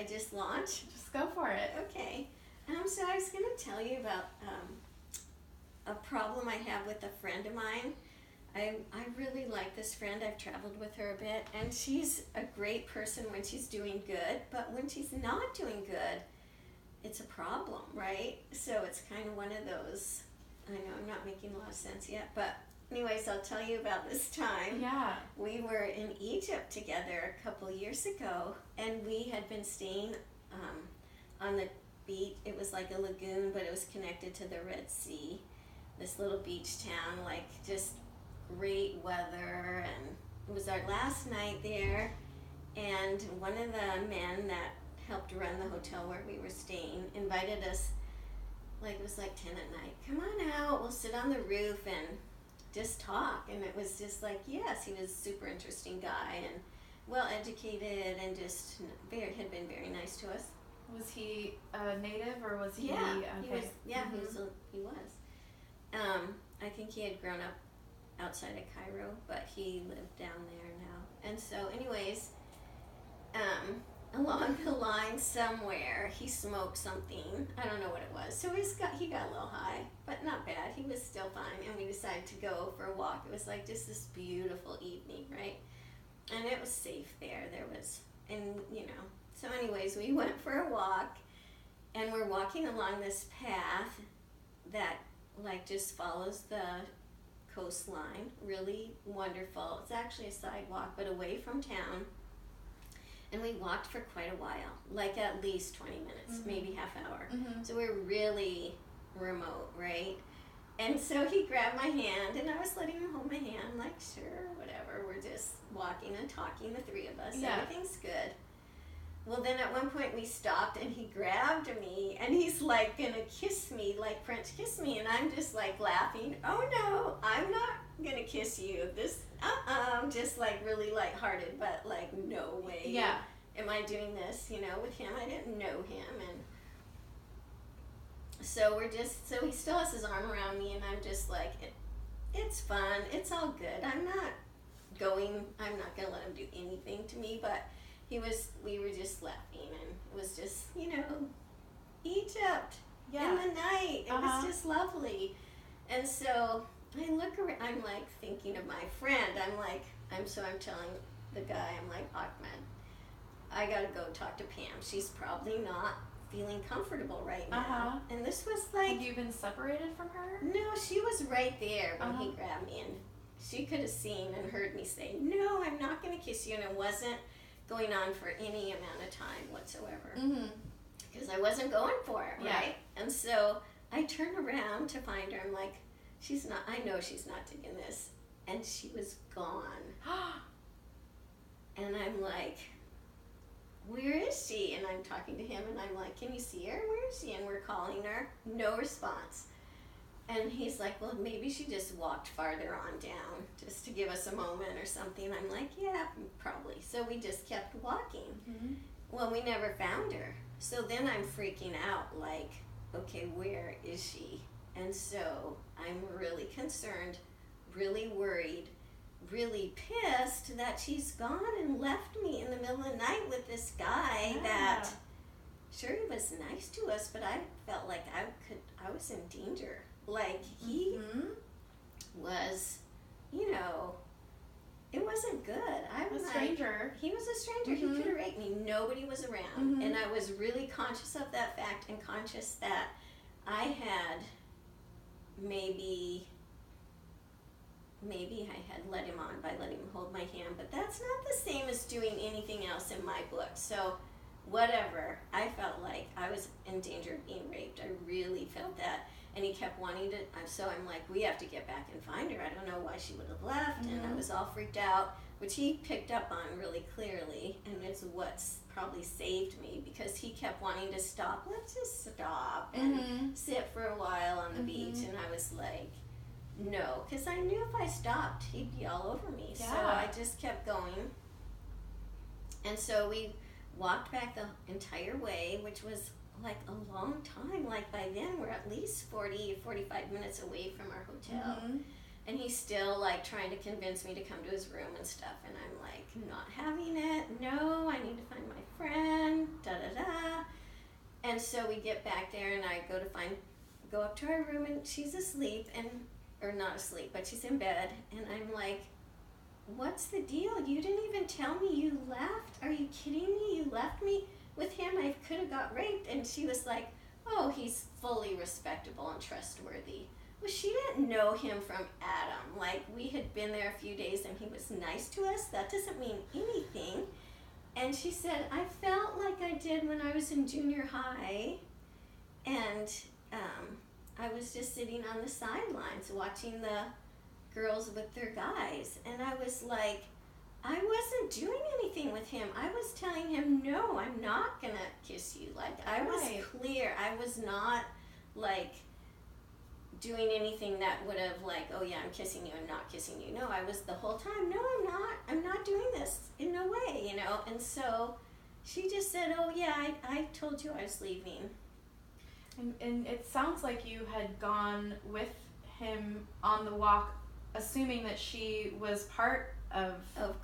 just launch? Just go for it. Okay. So I was going to tell you about a problem I have with a friend of mine. I really like this friend. I've traveled with her a bit, and she's a great person when she's doing good, but when she's not doing good, it's a problem, right? So it's kind of one of those, I know I'm not making a lot of sense yet, but anyways, I'll tell you about this time. Yeah. We were in Egypt together a couple years ago, and we had been staying on the beach. It was like a lagoon, but it was connected to the Red Sea. This little beach town, like just great weather, and it was our last night there. And one of the men that helped run the hotel where we were staying invited us, like it was like 10 at night. Come on out, we'll sit on the roof and just talk. And it was just like, yes, he was a super interesting guy and well educated and just had been very nice to us. Was he a native or was he? Yeah, okay. he was. Yeah, Mm-hmm. he was. I think he had grown up outside of Cairo, but he lived down there now. And so, anyways, along the line somewhere, he smoked something. I don't know what it was. So he got a little high, but not bad. He was still fine, and we decided to go for a walk. It was like just this beautiful evening, right? And it was safe there. There was, and So anyways, we went for a walk, and we're walking along this path that like just follows the coastline. Really wonderful. It's actually a sidewalk, but away from town. And we walked for quite a while, like at least 20 minutes, maybe half hour. Mm-hmm. So we're really remote, right? And so he grabbed my hand, and I was letting him hold my hand, like, sure, whatever. We're just walking and talking, the three of us. Yeah. Everything's good. Well, then at one point we stopped, and he grabbed me, and he's like gonna kiss me, like French kiss me, and I'm just like laughing. Oh no, I'm not gonna kiss you. This, just like really lighthearted, but like no way. Yeah. Am I doing this, with him? I didn't know him, and so so he still has his arm around me, and I'm just like, it's fun, it's all good. I'm not gonna let him do anything to me, but we were just laughing, and it was just, Egypt Yeah. in the night. It was just lovely. And so I look around, I'm like thinking of my friend. I'm telling the guy, I'm like, Ahmed, I gotta go talk to Pam. She's probably not feeling comfortable right now. And this was like... Have you been separated from her? No, she was right there when he grabbed me, and she could have seen and heard me say, no, I'm not gonna kiss you, and it wasn't going on for any amount of time whatsoever. Because I wasn't going for it, right? And so I turned around to find her. I'm like, I know she's not digging this. And she was gone. And I'm like, where is she? And I'm talking to him, and I'm like, can you see her? Where is she? And we're calling her. No response. And he's like, well, maybe she just walked farther on down just to give us a moment or something. I'm like, yeah, probably. So we just kept walking. Well, we never found her. So then I'm freaking out, like, okay, where is she? And so I'm really concerned, really worried, really pissed that she's gone and left me in the middle of the night with this guy that, sure, he was nice to us, but I felt like I was in danger. Like, he was, it wasn't good. A stranger. He was a stranger. He could have raped me. Nobody was around. And I was really conscious of that fact, and conscious that I had maybe I had led him on by letting him hold my hand, but that's not the same as doing anything else in my book. So whatever, I felt like I was in danger of being raped. I really felt that. And he kept wanting to, so I'm like, we have to get back and find her. I don't know why she would have left. And I was all freaked out, which he picked up on really clearly. And it's what's probably saved me, because he kept wanting to stop. Let's just stop and sit for a while on the beach. And I was like, no, because I knew if I stopped, he'd be all over me. Yeah. So I just kept going. And so we walked back the entire way, which was like a long time. Like by then we're at least 40, 45 minutes away from our hotel. And he's still like trying to convince me to come to his room and stuff. And I'm like, not having it. No, I need to find my friend. Da da da. And so we get back there, and I go up to her room, and she's asleep, or not asleep, but she's in bed, and I'm like, what's the deal? You didn't even tell me you left. Are you kidding me? You left me with him. I could have got raped. And she was like, oh, he's fully respectable and trustworthy. Well, she didn't know him from Adam. Like, we had been there a few days and he was nice to us. That doesn't mean anything. And she said, I felt like I did when I was in junior high. And I was just sitting on the sidelines watching the girls with their guys. And I was like, I wasn't doing anything with him. I was telling him, no, I'm not going to kiss you. Like, I was clear. I was not, like, doing anything that would have, like, oh, yeah, I'm kissing you, I'm not kissing you. No, I was the whole time, no, I'm not doing this. In no way, you know. And so she just said, oh, yeah, I told you I was leaving. And it sounds like you had gone with him on the walk, assuming that she was part of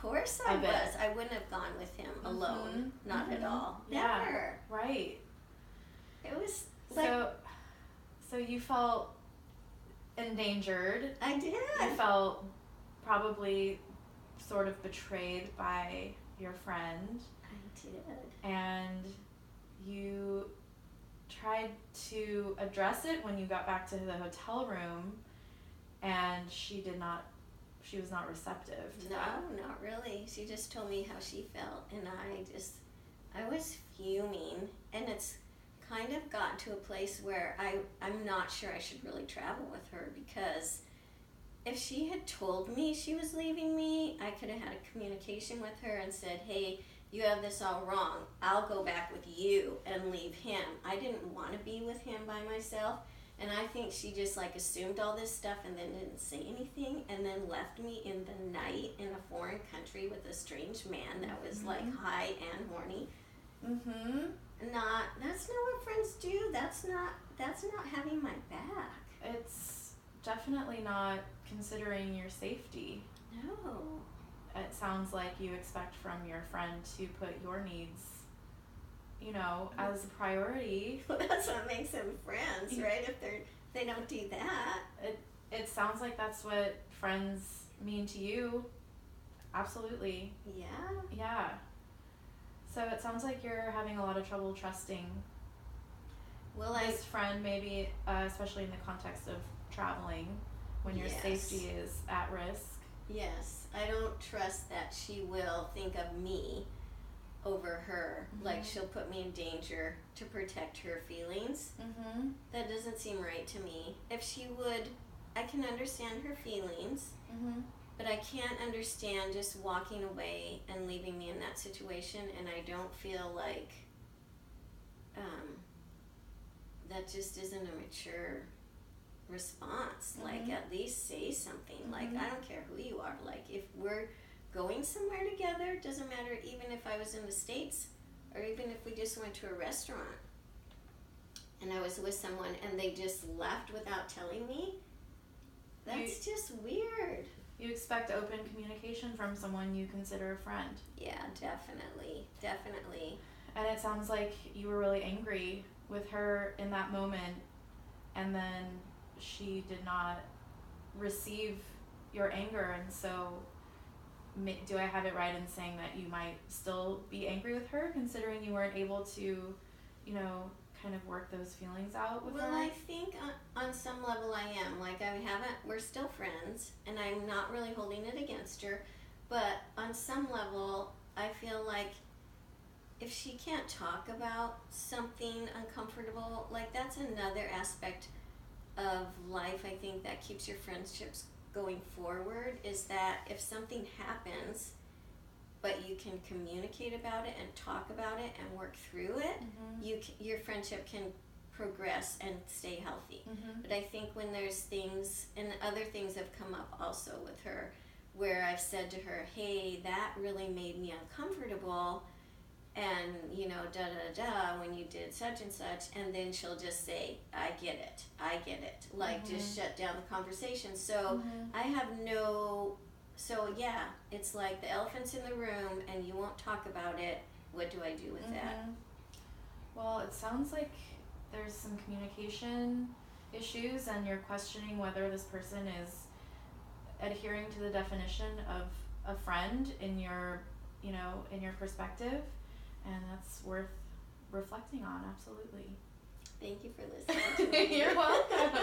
course I was. I wouldn't have gone with him alone. Not at all. Yeah. Never. Right. It was like... So you felt endangered. I did. You felt probably sort of betrayed by your friend. I did. And you tried to address it when you got back to the hotel room, and she was not receptive to that. No, not really. She just told me how she felt, and I was fuming, and it's kind of gotten to a place where I'm not sure I should really travel with her, because if she had told me she was leaving me, I could have had a communication with her and said, hey, you have this all wrong. I'll go back with you and leave him. I didn't want to be with him by myself. And I think she just like assumed all this stuff and then didn't say anything, and then left me in the night in a foreign country with a strange man that was like high and horny. That's not what friends do. That's not having my back. It's definitely not considering your safety. No. It sounds like you expect from your friend to put your needs, you know, as a priority. Well, that's what makes them friends, right? If they don't do that. It sounds like that's what friends mean to you. Absolutely. Yeah. Yeah. So it sounds like you're having a lot of trouble trusting this friend, maybe, especially in the context of traveling, when your safety is at risk. Yes. I don't trust that she will think of me over her. Like, she'll put me in danger to protect her feelings. That doesn't seem right to me. If she would, I can understand her feelings, but I can't understand just walking away and leaving me in that situation, and I don't feel like that just isn't a mature response. Like, at least say something. Like, I don't care who you are. Like, if we're going somewhere together, doesn't matter, even if I was in the States, or even if we just went to a restaurant and I was with someone and they just left without telling me, that's just weird. You expect open communication from someone you consider a friend. Yeah, definitely. And it sounds like you were really angry with her in that moment, and then she did not receive your anger, and so do I have it right in saying that you might still be angry with her, considering you weren't able to, you know, kind of work those feelings out with her? Well, I think on some level I am. Like, we're still friends, and I'm not really holding it against her, but on some level, I feel like if she can't talk about something uncomfortable, like, that's another aspect of life, I think, that keeps your friendships going forward, is that if something happens, but you can communicate about it and talk about it and work through it, your friendship can progress and stay healthy. But I think when there's things, and other things have come up also with her, where I've said to her, hey, that really made me uncomfortable, and, you know, when you did such and such, and then she'll just say, I get it, like, just shut down the conversation. So I have so yeah, it's like the elephant's in the room and you won't talk about it. What do I do with that? Well, it sounds like there's some communication issues, and you're questioning whether this person is adhering to the definition of a friend in your, in your perspective, and that's worth reflecting on. Absolutely. Thank you for listening to me. You're welcome.